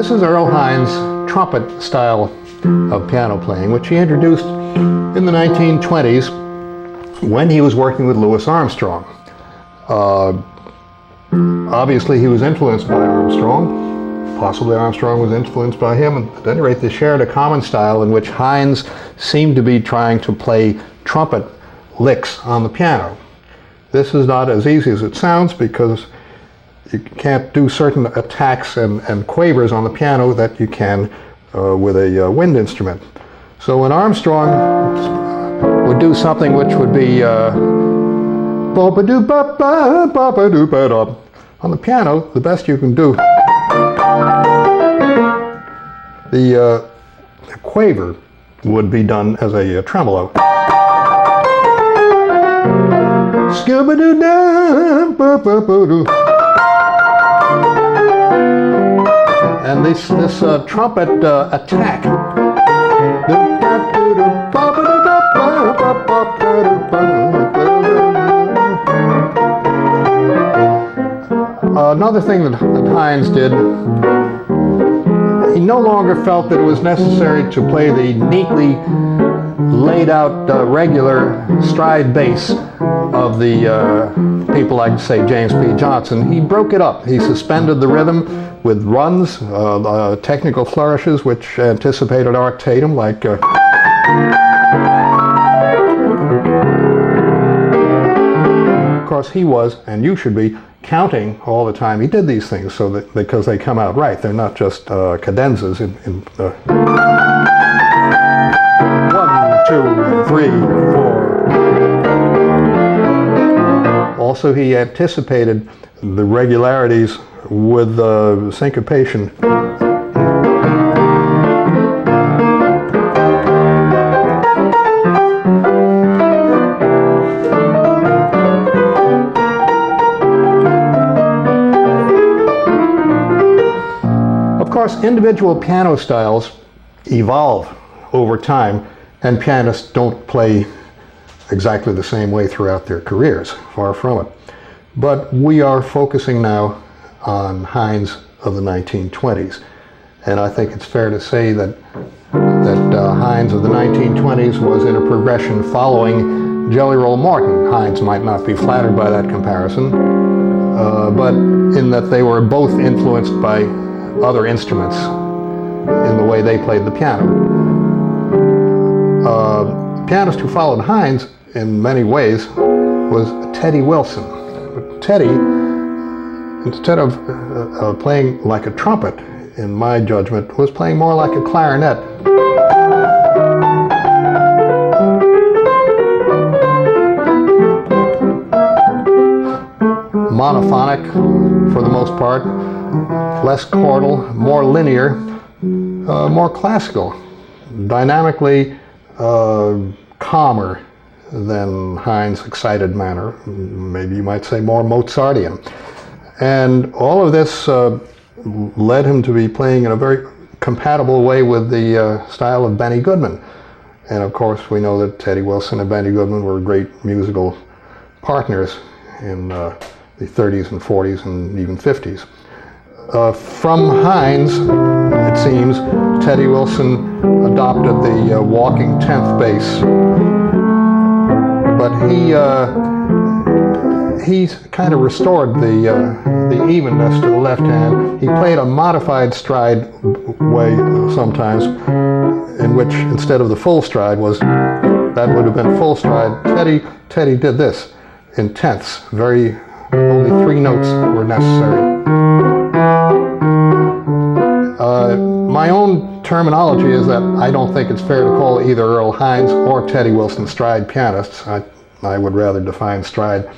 This is Earl Hines' trumpet style of piano playing, which he introduced in the 1920s when he was working with Louis Armstrong. Obviously he was influenced by Armstrong. Possibly Armstrong was influenced by him. And at any rate, they shared a common style in which Hines seemed to be trying to play trumpet licks on the piano. This is not as easy as it sounds because you can't do certain attacks and quavers on the piano that you can with a wind instrument. So when Armstrong would do something which would be on the piano, the best you can do, the quaver would be done as a tremolo. And this trumpet attack. Another thing that Hines did, he no longer felt that it was necessary to play the neatly laid out regular stride bass of the people like, say, James P. Johnson. He broke it up. He suspended the rhythm with runs, technical flourishes which anticipated Art Tatum, like of course he was, and you should be, counting all the time he did these things, so that because they come out right. They're not just cadenzas in 1, 2, 3, 4. Also, he anticipated the regularities with syncopation. Of course, individual piano styles evolve over time, and pianists don't play exactly the same way throughout their careers, far from it. But we are focusing now on Hines of the 1920s, and I think it's fair to say that Hines of the 1920s was in a progression following Jelly Roll Morton. Hines might not be flattered by that comparison, but in that they were both influenced by other instruments in the way they played the piano. The pianist who followed Hines in many ways was Teddy Wilson. Teddy, instead of playing like a trumpet, in my judgment, was playing more like a clarinet. Monophonic for the most part, less chordal, more linear, more classical, dynamically calmer than Hines' excited manner, maybe you might say more Mozartian. And all of this led him to be playing in a very compatible way with the style of Benny Goodman. And of course we know that Teddy Wilson and Benny Goodman were great musical partners in the 30s and 40s and even 50s. From Hines, it seems, Teddy Wilson adopted the walking 10th bass. But he kind of restored the evenness to the left hand. He played a modified stride way sometimes, in which instead of the full stride that would have been full stride. Teddy did this in tenths. Only 3 notes were necessary. My own terminology is that I don't think it's fair to call either Earl Hines or Teddy Wilson stride pianists. I would rather define stride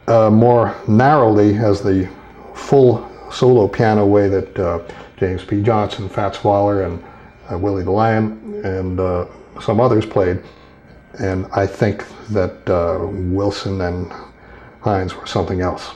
more narrowly as the full solo piano way that James P. Johnson, Fats Waller, and Willie DeLand and some others played. And I think that Wilson and Hines were something else.